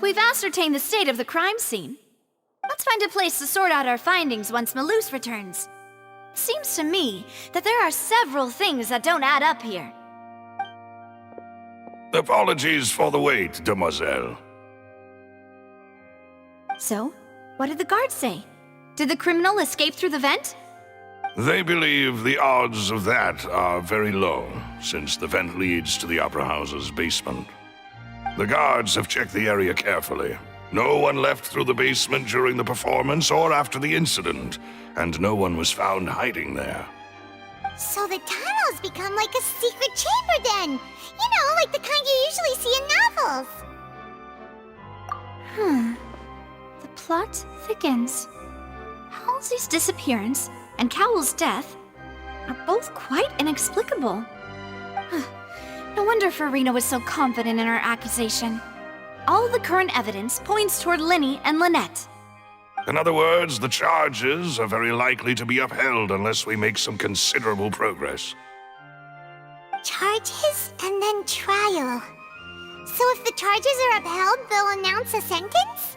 we've ascertained the state of the crime scene. Let's find a place to sort out our findings once Malus returns. It seems to me that there are several things that don't add up here. Apologies for the wait, demoiselle. So, what did the guards say? Did the criminal escape through the vent? They believe the odds of that are very low, since the vent leads to the Opera House's basement. The guards have checked the area carefully. No one left through the basement during the performance or after the incident, and no one was found hiding there. So the tunnels become like a secret chamber then! You know, like the kind you usually see in novels! The plot thickens. Halsey's disappearance and Cowell's death are both quite inexplicable. No wonder Farina was so confident in her accusation. All the current evidence points toward Linny and Lynette. In other words, the charges are very likely to be upheld unless we make some considerable progress. Charges and then trial. So if the charges are upheld, they'll announce a sentence?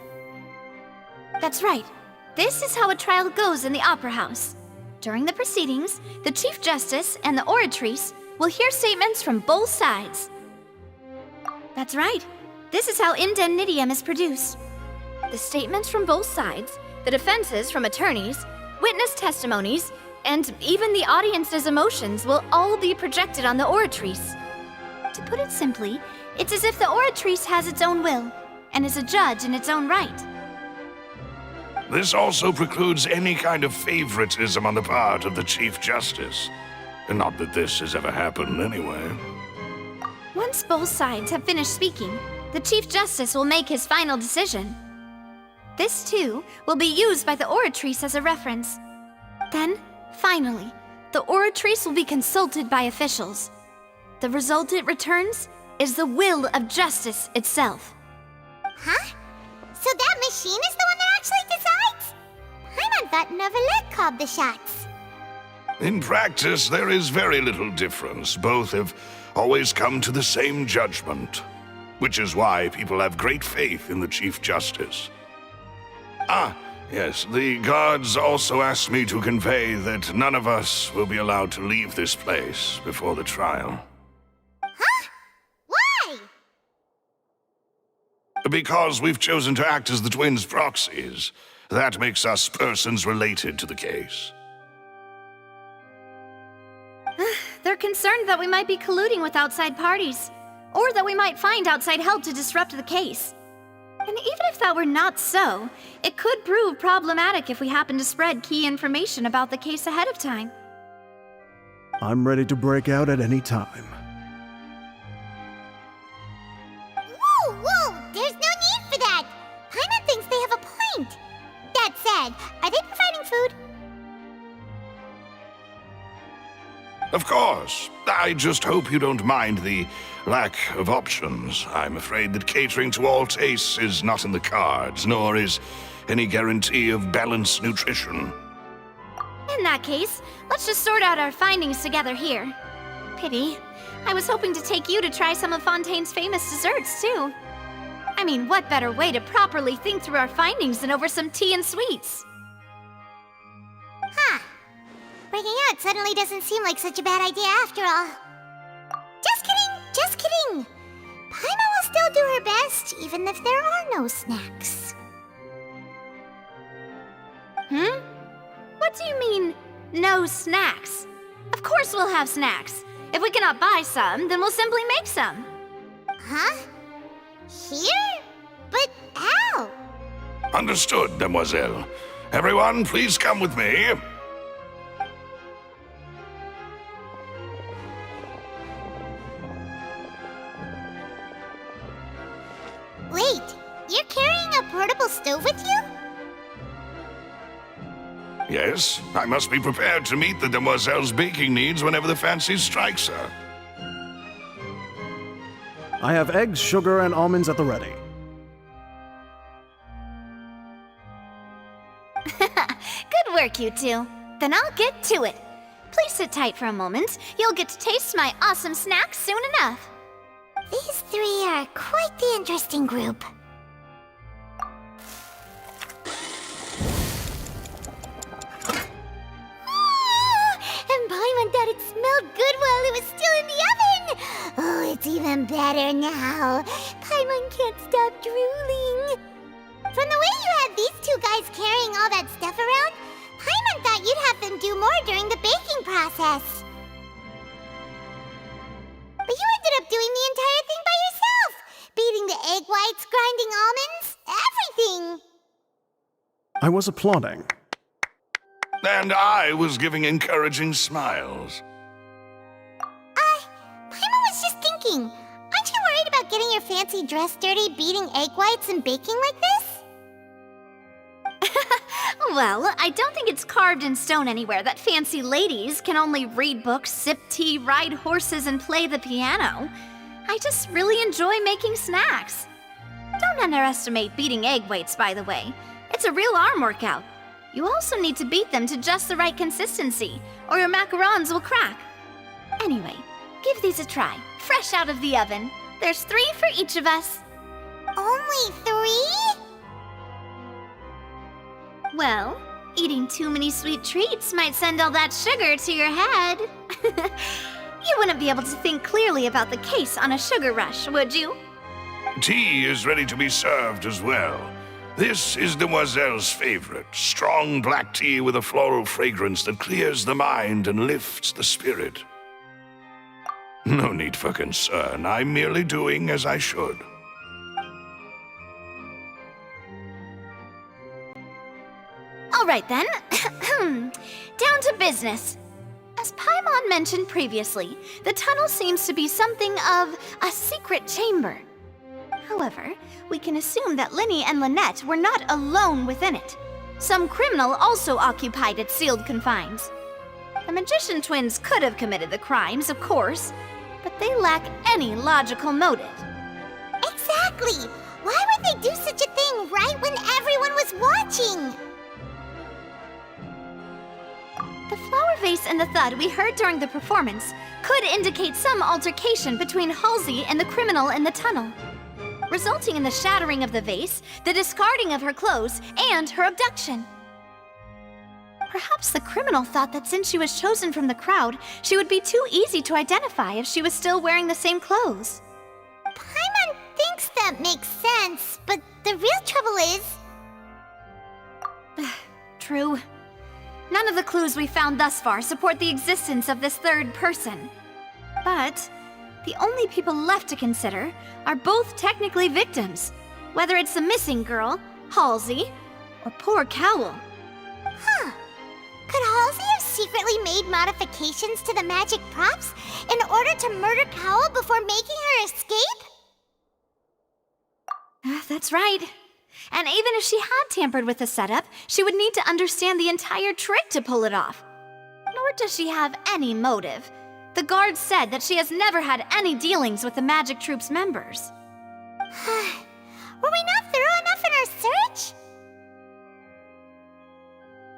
That's right. This is how a trial goes in the Opera House. During the proceedings, the Chief Justice and the Oratrice will hear statements from both sides. That's right. This is how indemnitium is produced. The statements from both sides, the defenses from attorneys, witness testimonies, and even the audience's emotions will all be projected on the Oratrice. To put it simply, it's as if the Oratrice has its own will, and is a judge in its own right. This also precludes any kind of favoritism on the part of the Chief Justice. Not that this has ever happened anyway. Once both sides have finished speaking, the Chief Justice will make his final decision. This, too, will be used by the Oratrice as a reference. Then, finally, the Oratrice will be consulted by officials. The result it returns is the will of justice itself. Huh? So that machine is the one that actually decides? Paimon thought Neuvillette called the shots. In practice, there is very little difference. Both have always come to the same judgment, which is why people have great faith in the Chief Justice. Ah, yes, the guards also asked me to convey that none of us will be allowed to leave this place before the trial. Huh? Why? Because we've chosen to act as the twins' proxies. That makes us persons related to the case. They're concerned that we might be colluding with outside parties, or that we might find outside help to disrupt the case. And even if that were not so, it could prove problematic if we happen to spread key information about the case ahead of time. I'm ready to break out at any time. Whoa! There's no need for that! Paimon thinks they have a point. That said, are they providing food? Of course. I just hope you don't mind the lack of options. I'm afraid that catering to all tastes is not in the cards, nor is any guarantee of balanced nutrition. In that case, let's just sort out our findings together here. Pity. I was hoping to take you to try some of Fontaine's famous desserts, too. I mean, what better way to properly think through our findings than over some tea and sweets? Huh. Breaking out suddenly doesn't seem like such a bad idea after all. Just kidding! Paimon will still do her best, even if there are no snacks. What do you mean, no snacks? Of course we'll have snacks. If we cannot buy some, then we'll simply make some. Huh? Here? But how? Understood, demoiselle. Everyone, please come with me. Wait, you're carrying a portable stove with you? Yes, I must be prepared to meet the demoiselle's baking needs whenever the fancy strikes her. I have eggs, sugar, and almonds at the ready. Good work, you two. Then I'll get to it. Please sit tight for a moment. You'll get to taste my awesome snacks soon enough. These three are quite the interesting group. It's even better now. Paimon can't stop drooling. From the way you had these two guys carrying all that stuff around, Paimon thought you'd have them do more during the baking process. But you ended up doing the entire thing by yourself. Beating the egg whites, grinding almonds, everything. I was applauding. And I was giving encouraging smiles. Paimon was just thinking, aren't you worried about getting your fancy dress dirty beating egg whites and baking like this? Well, I don't think it's carved in stone anywhere that fancy ladies can only read books, sip tea, ride horses, and play the piano. I just really enjoy making snacks. Don't underestimate beating egg whites, by the way. It's a real arm workout. You also need to beat them to just the right consistency, or your macarons will crack. Anyway, give these a try, fresh out of the oven. There's 3 for each of us. Only 3? Well, eating too many sweet treats might send all that sugar to your head. You wouldn't be able to think clearly about the case on a sugar rush, would you? Tea is ready to be served as well. This is Demoiselle's favorite, strong black tea with a floral fragrance that clears the mind and lifts the spirit. No need for concern. I'm merely doing as I should. All right then. Down to business. As Paimon mentioned previously, the tunnel seems to be something of a secret chamber. However, we can assume that Linny and Lynette were not alone within it. Some criminal also occupied its sealed confines. The magician twins could have committed the crimes, of course, but they lack any logical motive. Exactly! Why would they do such a thing right when everyone was watching? The flower vase and the thud we heard during the performance could indicate some altercation between Halsey and the criminal in the tunnel, resulting in the shattering of the vase, the discarding of her clothes, and her abduction. Perhaps the criminal thought that since she was chosen from the crowd, she would be too easy to identify if she was still wearing the same clothes. Paimon thinks that makes sense, but the real trouble is... True. None of the clues we found thus far support the existence of this third person. But the only people left to consider are both technically victims, whether it's the missing girl, Halsey, or poor Cowl. Huh. Could Halsey have secretly made modifications to the magic props in order to murder Cowl before making her escape? That's right. And even if she had tampered with the setup, she would need to understand the entire trick to pull it off. Nor does she have any motive. The guard said that she has never had any dealings with the Magic Troop's members. Were we not thorough enough in our search?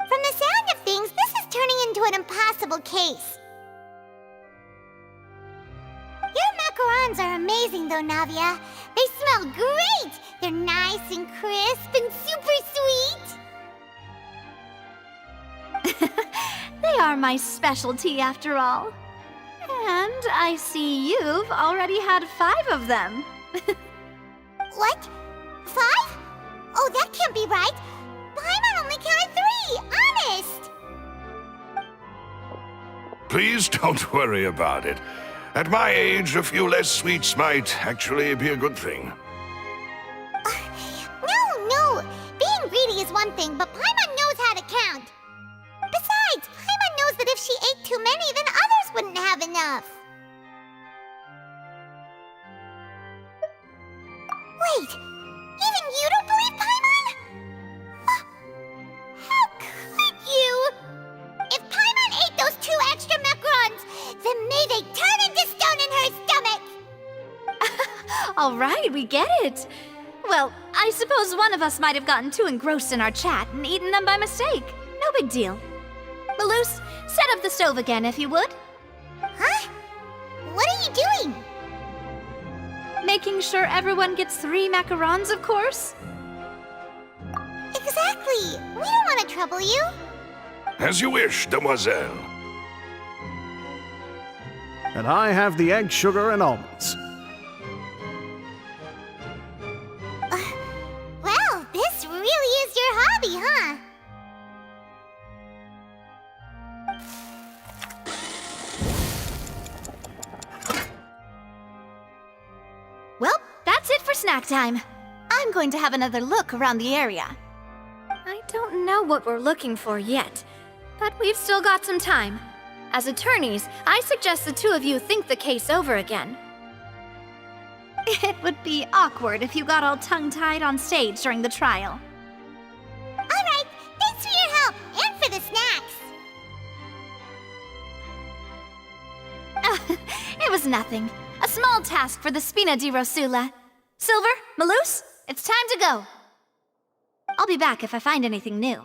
From the sound of things, this is turning into an impossible case. Your macarons are amazing though, Navia. They smell great! They're nice and crisp and super sweet! They are my specialty after all. And I see you've already had 5 of them. What? 5? Oh, that can't be right! Paimon only counted 3! Honest! Please don't worry about it. At my age, a few less sweets might actually be a good thing. No! Being greedy is one thing, but Paimon knows how to count. Besides, Paimon knows that if she ate too many, then others wouldn't have enough. Wait, even you don't believe Paimon? How could you? If Paimon ate those 2 extra macarons, then may they turn into stone in her stomach! All right, we get it. Well, I suppose one of us might have gotten too engrossed in our chat and eaten them by mistake. No big deal. Malus, set up the stove again if you would. Huh? What are you doing? Making sure everyone gets 3 macarons, of course. Exactly. We don't want to trouble you. As you wish, demoiselle. And I have the egg, sugar, and almonds. snack time. I'm going to have another look around the area. I don't know what we're looking for yet, but we've still got some time. As attorneys, I suggest the two of you think the case over again. It would be awkward if you got all tongue-tied on stage during the trial. Alright, thanks for your help, and for the snacks. It was nothing. A small task for the Spina di Rosula. Silver, Maloose, it's time to go. I'll be back if I find anything new.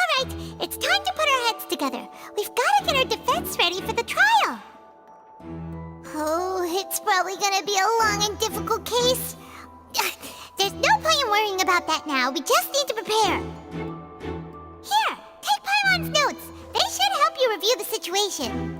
Alright, it's time to put our heads together. We've got to get our defense ready for the trial. Oh, it's probably gonna be a long and difficult case. There's no point in worrying about that now. We just need to prepare. Here, take Paimon's notes. They should help you review the situation.